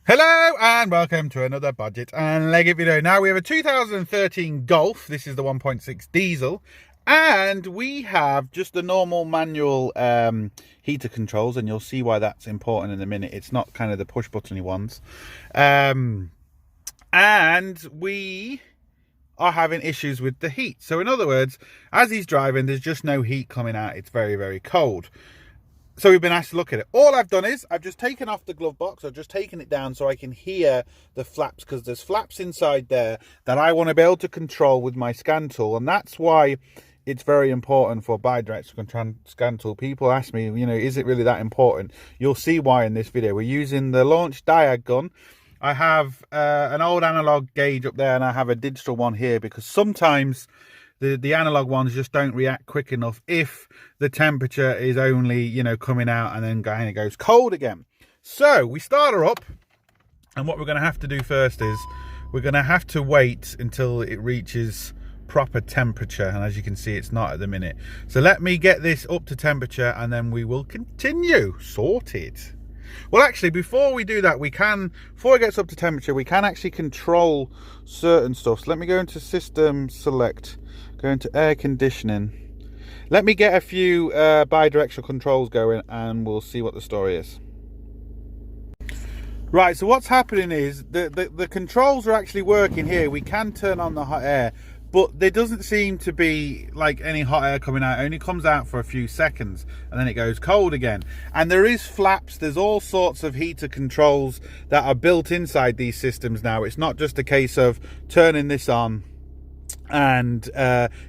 Hello and welcome to another Budget and Leggit video. Now we have a 2013 Golf. This is the 1.6 diesel, and we have just the normal manual heater controls, and you'll see why that's important in a minute. It's not kind of the push buttony ones, and we are having issues with the heat. So in other words, as he's driving, there's just no heat coming out. It's very, very cold. So we've been asked to look at it. All I've done is I've just taken off the glove box. I've just taken it down so I can hear the flaps, because there's flaps inside there that I want to be able to control with my scan tool. And that's why it's very important for bi-directional scan tool. People ask me, you know, is it really that important? You'll see why in this video. We're using the Launch Diag gun. I have an old analog gauge up there, and I have a digital one here, because sometimes the analog ones just don't react quick enough if the temperature is only, you know, coming out and then kind of goes cold again. So we start her up, and what we're going to have to do first is we're going to have to wait until it reaches proper temperature, and as you can see, it's not at the minute. So let me get this up to temperature and then we will continue. Sorted. Well, actually, before we do that, before it gets up to temperature, we can actually control certain stuff. So let me go into System Select, go into Air Conditioning. Let me get a few bi-directional controls going, and we'll see what the story is. Right, so what's happening is the controls are actually working here. We can turn on the hot air, but there doesn't seem to be like any hot air coming out. It only comes out for a few seconds and then it goes cold again. And there is flaps, there's all sorts of heater controls that are built inside these systems now. It's not just a case of turning this on and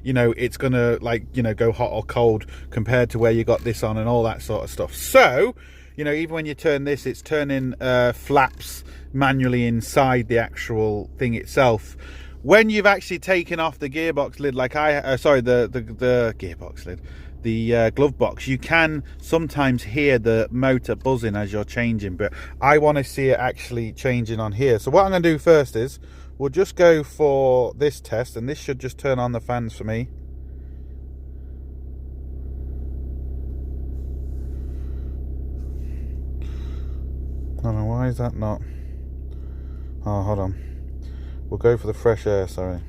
you know, it's gonna, like, you know, go hot or cold compared to where you got this on and all that sort of stuff. So, you know, even when you turn this, it's turning flaps manually inside the actual thing itself. When you've actually taken off the gearbox lid, like the gearbox lid, the glove box, you can sometimes hear the motor buzzing as you're changing, but I want to see it actually changing on here. So what I'm going to do first is we'll just go for this test, and this should just turn on the fans for me. I don't know, why is that not? Oh, hold on. We'll go for the fresh air, sorry.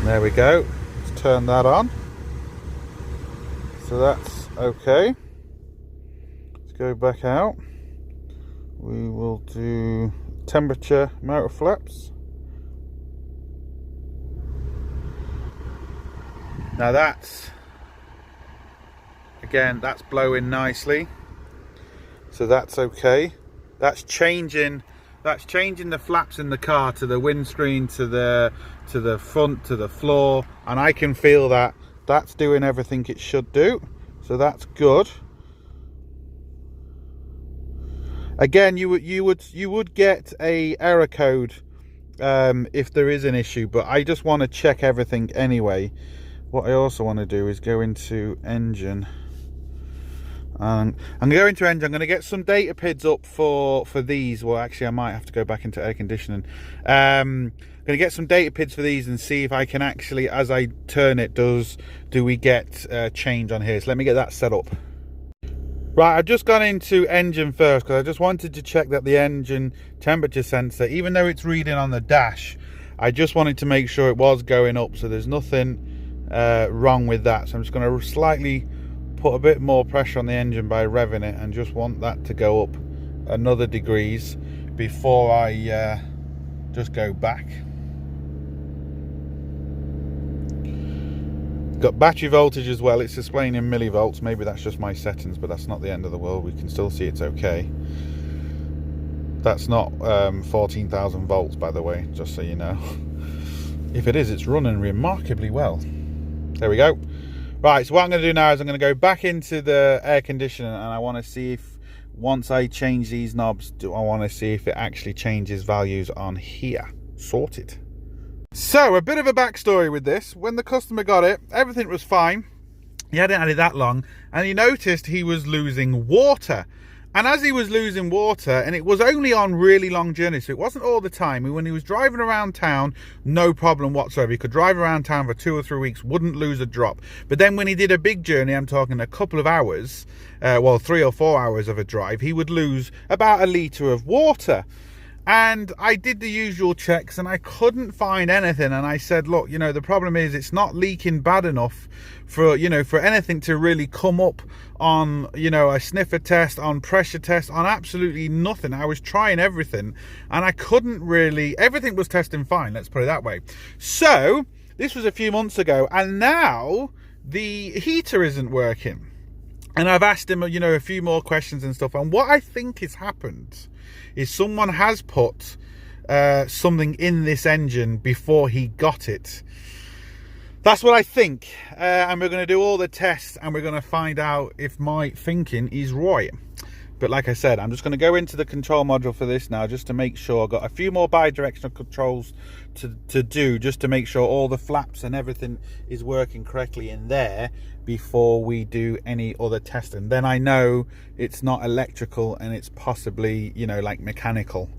There we go. Let's turn that on. So that's okay. Let's go back out. We will do temperature motor flaps. Now that's blowing nicely. So that's okay. That's changing the flaps in the car to the windscreen, to the front, to the floor, and I can feel that that's doing everything it should do. So that's good. Again, you would get a error code if there is an issue, but I just want to check everything anyway. What I also want to do is go into engine. I'm going to get some data PIDs up for these. Well, actually I might have to go back into air conditioning. I'm going to get some data PIDs for these and see if I can actually, as I turn it, do we get change on here. So let me get that set up. Right, I've just gone into engine first because I just wanted to check that the engine temperature sensor, even though it's reading on the dash, I just wanted to make sure it was going up, so there's nothing wrong with that. So I'm just going to slightly put a bit more pressure on the engine by revving it, and just want that to go up another degrees before I just go back. Got battery voltage as well. It's displaying in millivolts. Maybe that's just my settings, but that's not the end of the world. We can still see it's okay. That's not 14,000 volts, by the way, just so you know. If it is, it's running remarkably well. There we go. Right, so what I'm going to do now is I'm going to go back into the air conditioning, and I want to see if, once I change these knobs, I want to see if it actually changes values on here. Sorted. So, a bit of a backstory with this. When the customer got it, everything was fine. He hadn't had it that long, and he noticed he was losing water. And as he was losing water, and it was only on really long journeys, so it wasn't all the time. When he was driving around town, no problem whatsoever. He could drive around town for 2 or 3 weeks, wouldn't lose a drop. But then when he did a big journey, I'm talking a couple of hours, well, 3 or 4 hours of a drive, he would lose about a litre of water. And I did the usual checks and I couldn't find anything. And I said, look, you know, the problem is it's not leaking bad enough for, you know, for anything to really come up on, you know, a sniffer test, on pressure test, on absolutely nothing. I was trying everything and I couldn't really, everything was testing fine, let's put it that way. So this was a few months ago and now the heater isn't working. And I've asked him, you know, a few more questions and stuff. And what I think has happened is someone has put something in this engine before he got it. That's what I think. And we're going to do all the tests and we're going to find out if my thinking is right. But like I said, I'm just going to go into the control module for this now just to make sure. I've got a few more bi-directional controls to do just to make sure all the flaps and everything is working correctly in there before we do any other testing. Then I know it's not electrical and it's possibly, you know, like mechanical.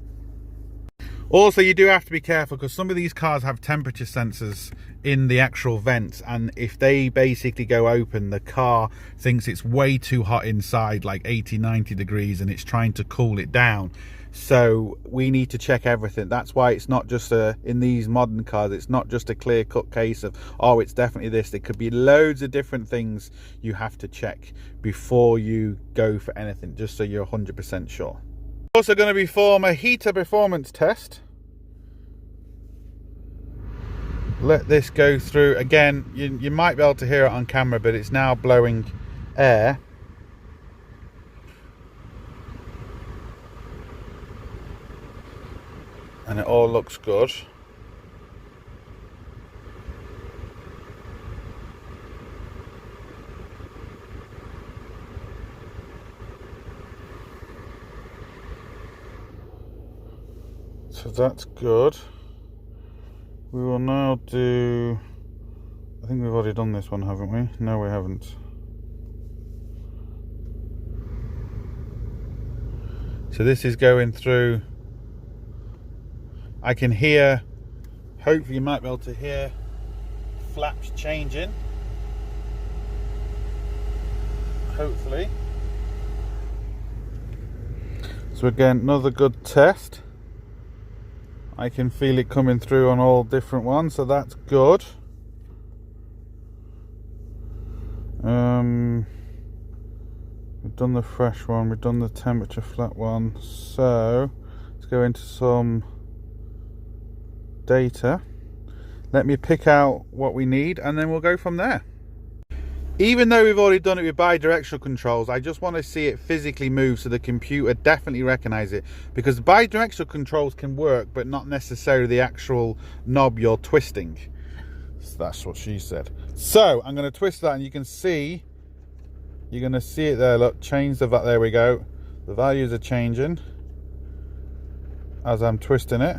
Also, you do have to be careful because some of these cars have temperature sensors in the actual vents, and if they basically go open, the car thinks it's way too hot inside, like 80-90 degrees, and it's trying to cool it down. So we need to check everything. That's why it's not just in these modern cars, it's not just a clear-cut case of, oh, it's definitely this. There could be loads of different things you have to check before you go for anything, just so you're 100% sure. Also going to perform a heater performance test. Let this go through. Again, you might be able to hear it on camera, but it's now blowing air. And it all looks good. So that's good. We will now do, I think we've already done this one, haven't we? No, we haven't. So this is going through. I can hear, hopefully you might be able to hear flaps changing. Hopefully. So again, another good test. I can feel it coming through on all different ones, so that's good. We've done the fresh one, we've done the temperature flat one, so let's go into some data. Let me pick out what we need and then we'll go from there. Even though we've already done it with bi-directional controls, I just want to see it physically move so the computer definitely recognises it, because bi-directional controls can work but not necessarily the actual knob you're twisting. So that's what she said. So I'm going to twist that and you can see, you're going to see it there, look, change the, there we go. The values are changing as I'm twisting it.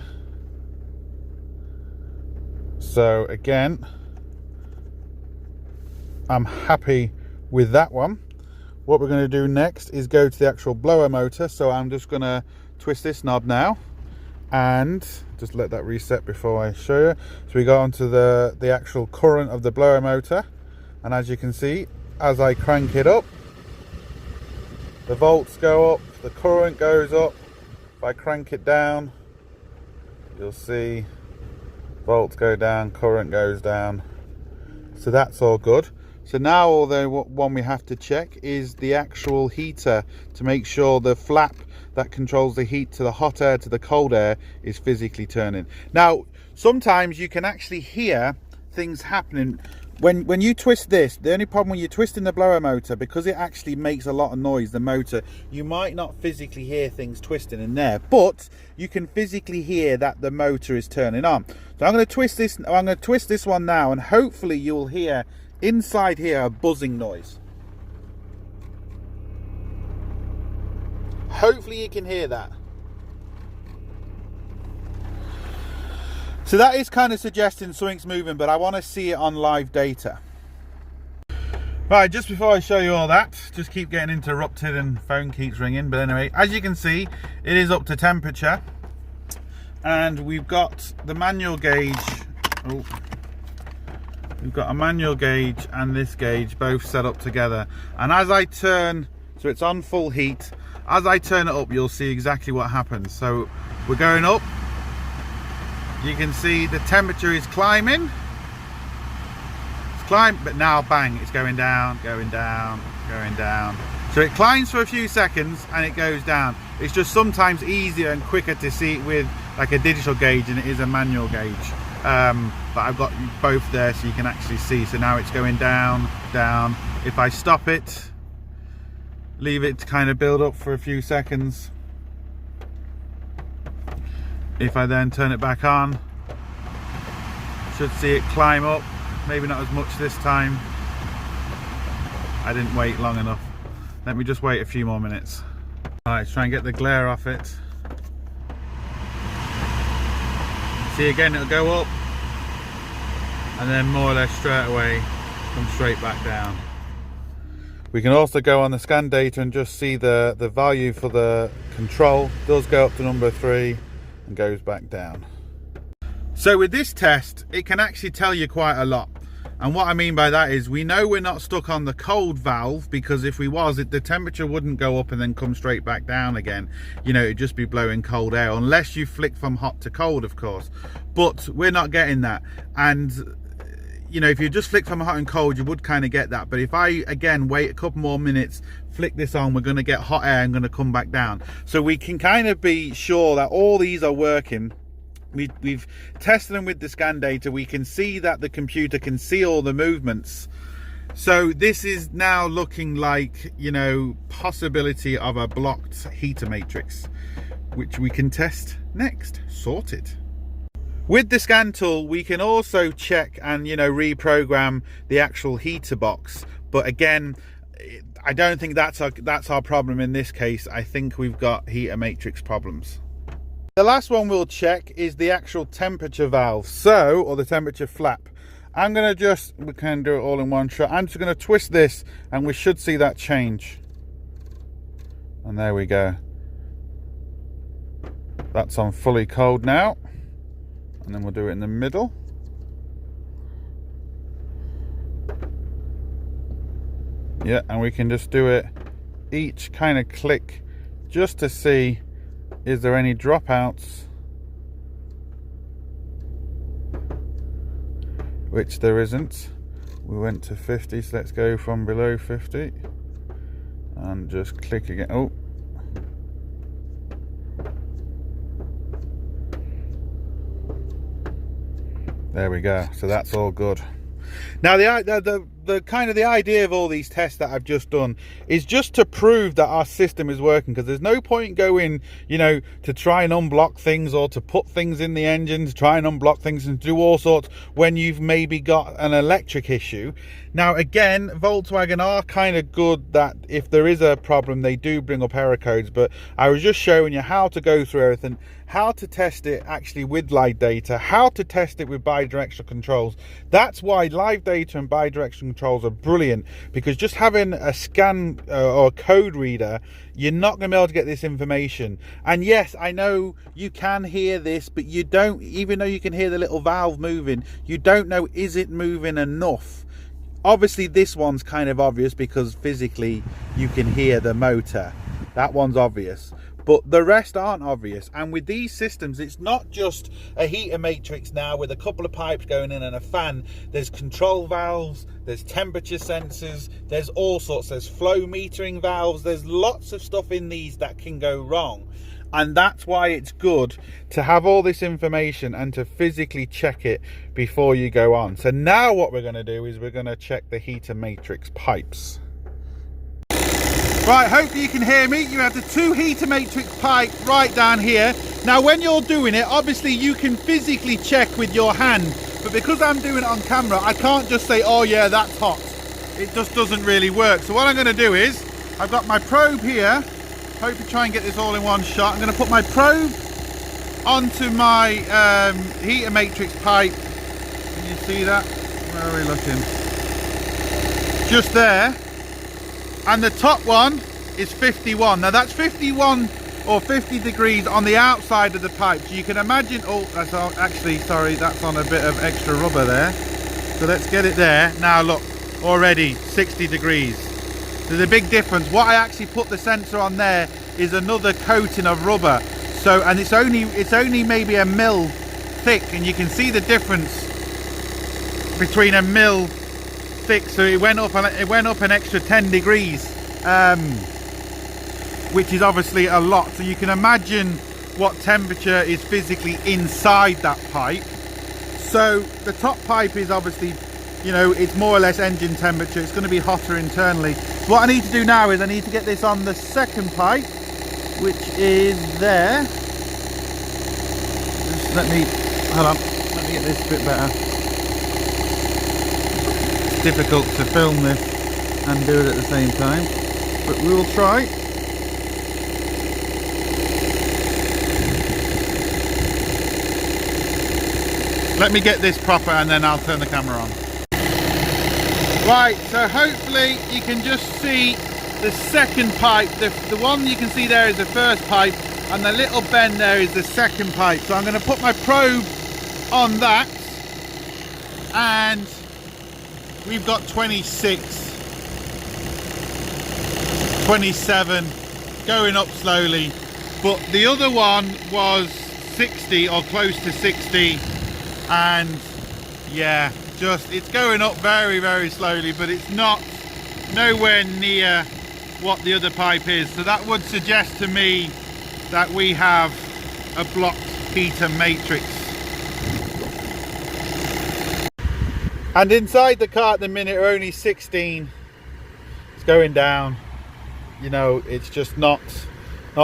So again, I'm happy with that one. What we're going to do next is go to the actual blower motor. So I'm just going to twist this knob now and just let that reset before I show you. So we go onto the actual current of the blower motor, and as you can see, as I crank it up, the volts go up, the current goes up. If I crank it down, you'll see volts go down, current goes down. So that's all good. So now all the one we have to check is the actual heater to make sure the flap that controls the heat to the hot air to the cold air is physically turning. Now, sometimes you can actually hear things happening. When you twist this, the only problem when you're twisting the blower motor, because it actually makes a lot of noise, the motor, you might not physically hear things twisting in there, but you can physically hear that the motor is turning on. So I'm going to twist this. I'm going to twist this one now, and hopefully you'll hear inside here a buzzing noise. Hopefully you can hear that. So that is kind of suggesting something's moving, but I want to see it on live data. Right, just before I show you all that, just keep getting interrupted and phone keeps ringing. But anyway, as you can see, it is up to temperature. And we've got the manual gauge. Oh, we've got a manual gauge and this gauge both set up together. And as I turn, so it's on full heat, as I turn it up, you'll see exactly what happens. So we're going up. You can see the temperature is climbing. Climb, but now bang, it's going down, going down, going down. So it climbs for a few seconds and it goes down. It's just sometimes easier and quicker to see it with like a digital gauge than it is a manual gauge. But I've got both there so you can actually see. So now it's going down, down. If I stop it, leave it to kind of build up for a few seconds. If I then turn it back on, should see it climb up. Maybe not as much this time. I didn't wait long enough. Let me just wait a few more minutes. Alright, let's try and get the glare off it. See, again, it'll go up and then more or less straight away come straight back down. We can also go on the scan data and just see the value for the control. It does go up to number 3 and goes back down. So with this test, it can actually tell you quite a lot. And what I mean by that is we know we're not stuck on the cold valve, because if we was, the temperature wouldn't go up and then come straight back down again. You know, it'd just be blowing cold air, unless you flick from hot to cold, of course. But we're not getting that. And, you know, if you just flick from hot and cold, you would kind of get that. But if I, again, wait a couple more minutes, flick this on, we're going to get hot air and going to come back down. So we can kind of be sure that all these are working. We've tested them with the scan data. We can see that the computer can see all the movements. So this is now looking like, you know, possibility of a blocked heater matrix, which we can test next. Sorted. With the scan tool, we can also check and, you know, reprogram the actual heater box. But again, I don't think that's our problem in this case. I think we've got heater matrix problems. The last one we'll check is the actual temperature valve, or the temperature flap. I'm going to we can do it all in one shot. I'm just going to twist this and we should see that change. And there we go. That's on fully cold now. And then we'll do it in the middle. Yeah, and we can just do it each kind of click just to see, is there any dropouts? Which there isn't. We went to 50, so let's go from below 50 and just click again. Oh, there we go. So that's all good. Now the kind of the idea of all these tests that I've just done is just to prove that our system is working, because there's no point going, you know, to try and unblock things or to put things in the engine, to try and unblock things and do all sorts when you've maybe got an electric issue. Now again, Volkswagen are kind of good that if there is a problem, they do bring up error codes, but I was just showing you how to go through everything, how to test it actually with live data, how to test it with bidirectional controls. That's why live data and bidirectional controls are brilliant, because just having a scan or a code reader, you're not going to be able to get this information. And yes, I know you can hear this, but you don't, even though you can hear the little valve moving, you don't know, is it moving enough? Obviously this one's kind of obvious because physically you can hear the motor. That one's obvious, but the rest aren't obvious. And with these systems, it's not just a heater matrix now with a couple of pipes going in and a fan. There's control valves, there's temperature sensors, there's all sorts, there's flow metering valves, there's lots of stuff in these that can go wrong. And that's why it's good to have all this information and to physically check it before you go on. So now what we're going to do is we're going to check the heater matrix pipes. Right, hopefully you can hear me. You have the 2 heater matrix pipe right down here. Now when you're doing it, obviously you can physically check with your hand, but because I'm doing it on camera, I can't just say, oh yeah, that's hot. It just doesn't really work. So what I'm going to do is, I've got my probe here. Hope to try and get this all in one shot. I'm going to put my probe onto my heater matrix pipe. Can you see that? Where are we looking? just there, and the top one is 51. Now that's 51 or 50 degrees on the outside of the pipe. So you can imagine, oh, that's actually, sorry, that's on a bit of extra rubber there. So let's get it there. Now look, already 60 degrees. There's a big difference. What I actually put the sensor on there is another coating of rubber. So, and it's only maybe a mil thick, and you can see the difference between a mil thick. So it went up an extra 10 degrees. Which is obviously a lot. So you can imagine what temperature is physically inside that pipe. So the top pipe is obviously, you know, it's more or less engine temperature. It's going to be hotter internally. So what I need to do now is I need to get this on the second pipe, which is there. Just let me, hold on, let me get this a bit better. It's difficult to film this and do it at the same time, but we will try. Let me get this proper and then I'll turn the camera on. Right, so hopefully you can just see the second pipe. The one you can see there is the first pipe, and the little bend there is the second pipe. So I'm going to put my probe on that, and we've got 26, 27, going up slowly. But the other one was 60 or close to 60. And yeah, just it's going up very, very slowly, but it's nowhere near what the other pipe is. So that would suggest to me that we have a blocked heater matrix. And inside the car at the minute are only 16. It's going down. You know, it's just not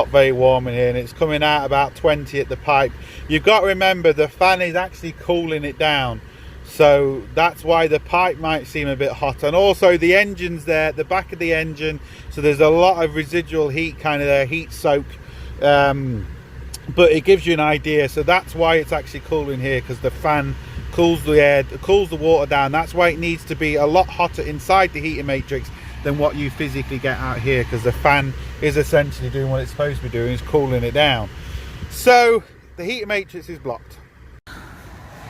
very warm in here, and it's coming out about 20 at the pipe. You've got to remember the fan is actually cooling it down, so that's why the pipe might seem a bit hot. And also the engine's there at the back of the engine, so there's a lot of residual heat kind of there, heat soak, but it gives you an idea. So that's why it's actually cooling here, because the fan cools the air, cools the water down. That's why it needs to be a lot hotter inside the heater matrix than what you physically get out here, because the fan is essentially doing what it's supposed to be doing, is cooling it down. So the heater matrix is blocked.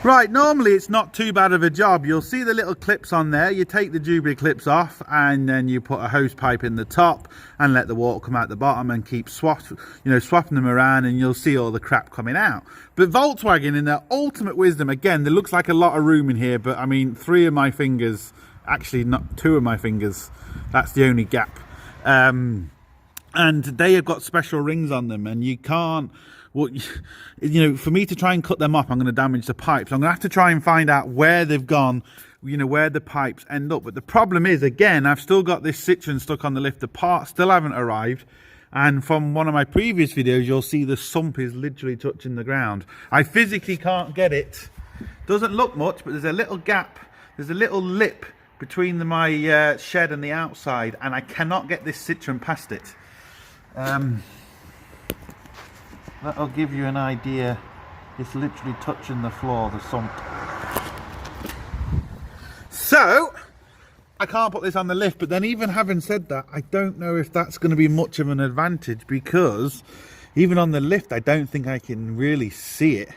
Right, normally it's not too bad of a job. You'll see the little clips on there. You take the Jubilee clips off, and then you put a hose pipe in the top and let the water come out the bottom, and keep swapping them around, and you'll see all the crap coming out. But Volkswagen, in their ultimate wisdom, again, there looks like a lot of room in here, but I mean, 3 of my fingers, actually not 2 of my fingers, that's the only gap. And they have got special rings on them, and you can't, well, you know, for me to try and cut them off, I'm going to damage the pipes. I'm going to have to try and find out where they've gone, you know, where the pipes end up. But the problem is, again, I've still got this Citroen stuck on the lift. The parts still haven't arrived. And from one of my previous videos, you'll see the sump is literally touching the ground. I physically can't get it. Doesn't look much, but there's a little gap. There's a little lip between my shed and the outside, and I cannot get this Citroen past it. That'll give you an idea. It's literally touching the floor, the sump. So I can't put this on the lift, but then even having said that, I don't know if that's going to be much of an advantage, because even on the lift I don't think I can really see it.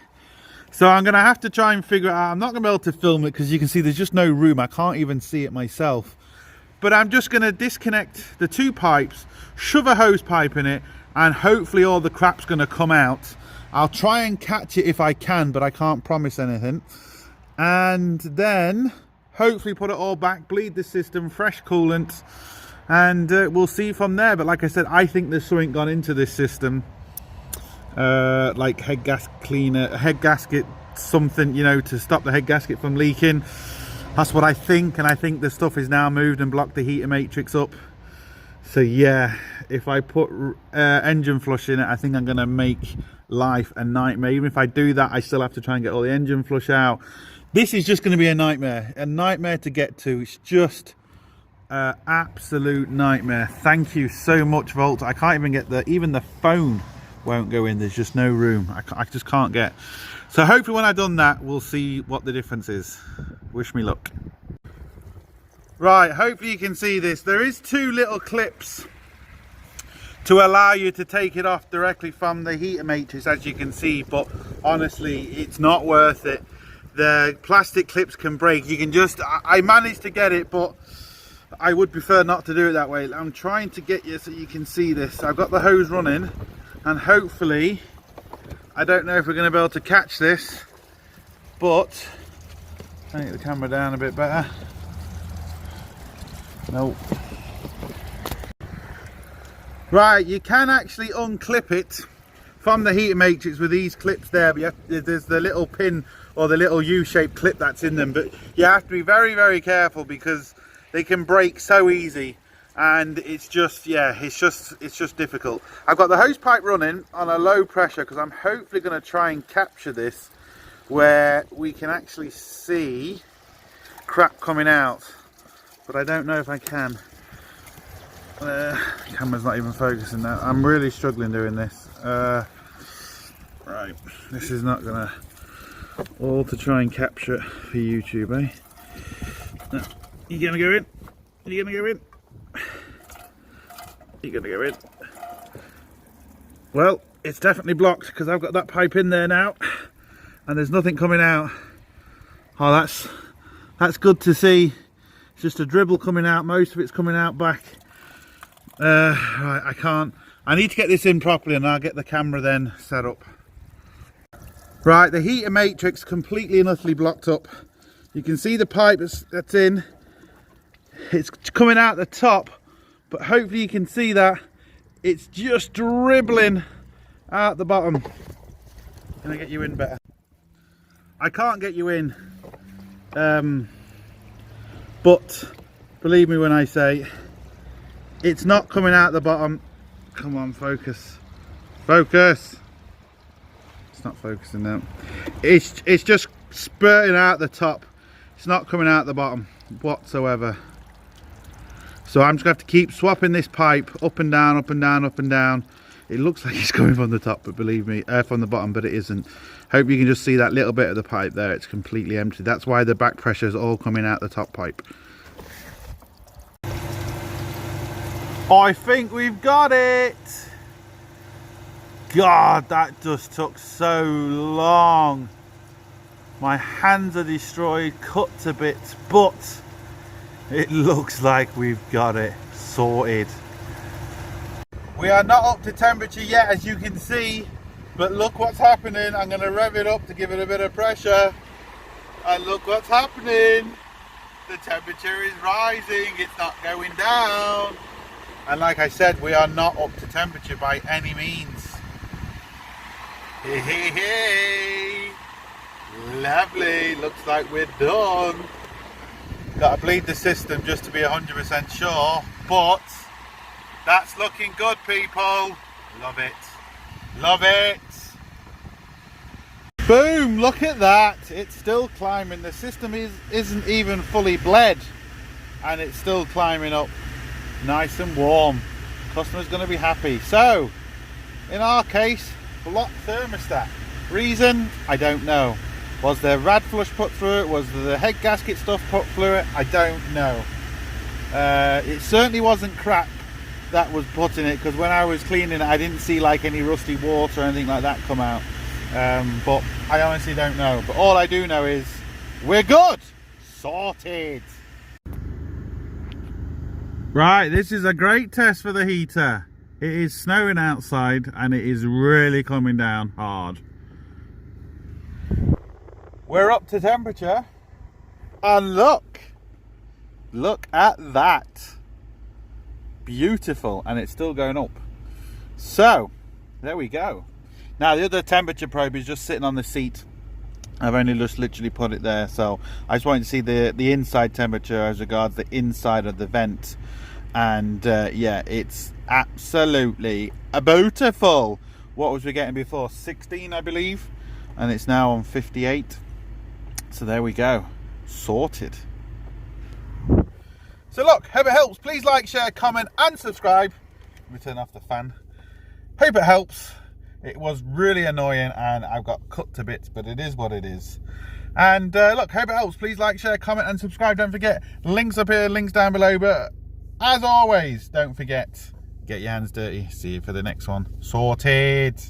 So I'm going to have to try and figure it out. I'm not going to be able to film it because you can see there's just no room. I can't even see it myself. But I'm just going to disconnect the 2 pipes, shove a hose pipe in it, and hopefully all the crap's going to come out. I'll try and catch it if I can, but I can't promise anything. And then hopefully put it all back, bleed the system, fresh coolant, and we'll see from there. But like I said, I think there's something gone into this system. Like head gasket cleaner, head gasket, something, you know, to stop the head gasket from leaking. That's what I think, and I think the stuff is now moved and blocked the heater matrix up. So yeah, if I put engine flush in it, I think I'm going to make life a nightmare. Even if I do that, I still have to try and get all the engine flush out. This is just going to be a nightmare to get to. It's just an absolute nightmare. Thank you so much, Volt. I can't even get even the phone won't go in. There's just no room. I just can't get. So hopefully when I've done that, we'll see what the difference is. Wish me luck. Right, hopefully you can see this. There is two little clips to allow you to take it off directly from the heater matrix, as you can see, but honestly it's not worth it. The plastic clips can break. You can just, I managed to get it, but I would prefer not to do it that way. I'm trying to get you so you can see this. I've got the hose running, and hopefully, I don't know if we're going to be able to catch this, but I get the camera down a bit better. Nope. Right, you can actually unclip it from the heater matrix with these clips there, but there's the little pin or the little U-shaped clip that's in them, but you have to be very, very careful because they can break so easy, and it's just, yeah, it's just difficult. I've got the hose pipe running on a low pressure because I'm hopefully going to try and capture this where we can actually see crap coming out, but I don't know if I can. Camera's not even focusing now. I'm really struggling doing this. Right, this is not gonna all to try and capture it for YouTube, eh? No. You gonna go in? You gonna go in? You gonna go in? Well, it's definitely blocked because I've got that pipe in there now, and there's nothing coming out. Oh, that's good to see. It's just a dribble coming out. Most of it's coming out back. Right, I need to get this in properly, and I'll get the camera then set up. Right, the heater matrix completely and utterly blocked up. You can see the pipe that's in. It's coming out the top, but hopefully you can see that it's just dribbling out the bottom. Can I get you in better? I can't get you in, but believe me when I say it's not coming out the bottom. Come on, focus. Focus. It's not focusing now. It's just spurting out the top. It's not coming out the bottom whatsoever. So I'm just going to have to keep swapping this pipe up and down, up and down, up and down. It looks like it's coming from the top, but believe me, from the bottom, but it isn't. Hope you can just see that little bit of the pipe there. It's completely empty. That's why the back pressure is all coming out the top pipe. I think we've got it. God, that just took so long. My hands are destroyed, cut to bits, but it looks like we've got it sorted. We are not up to temperature yet, as you can see, but look what's happening. I'm going to rev it up to give it a bit of pressure, and look what's happening. The temperature is rising, it's not going down. And like I said, we are not up to temperature by any means. Hey, hey, hey. Lovely, looks like we're done. Got to bleed the system just to be 100% sure, but that's looking good, people. Love it. Love it. Boom, look at that. It's still climbing. The system isn't even fully bled, and it's still climbing up. Nice and warm. Customer's going to be happy. So, in our case, block thermostat. Reason? I don't know. Was there rad flush put through it? Was there the head gasket stuff put through it? I don't know. It certainly wasn't crap that was put in it, because when I was cleaning it, I didn't see like any rusty water or anything like that come out. But I honestly don't know. But all I do know is we're good. Sorted. Right, this is a great test for the heater. It is snowing outside and it is really coming down hard. We're up to temperature, and look at that. Beautiful, and it's still going up. So there we go. Now the other temperature probe is just sitting on the seat. I've only just literally put it there, so I just wanted to see the inside temperature as regards the inside of the vent. And yeah, it's absolutely beautiful. What was we getting before? 16, I believe, and it's now on 58. So there we go, sorted. So look, hope it helps. Please like, share, comment and subscribe. Let me turn off the fan. Hope it helps. It was really annoying and I've got cut to bits, but it is what it is. And look, hope it helps. Please like, share, comment and subscribe. Don't forget, links up here, links down below. But as always, don't forget, get your hands dirty. See you for the next one. Sorted.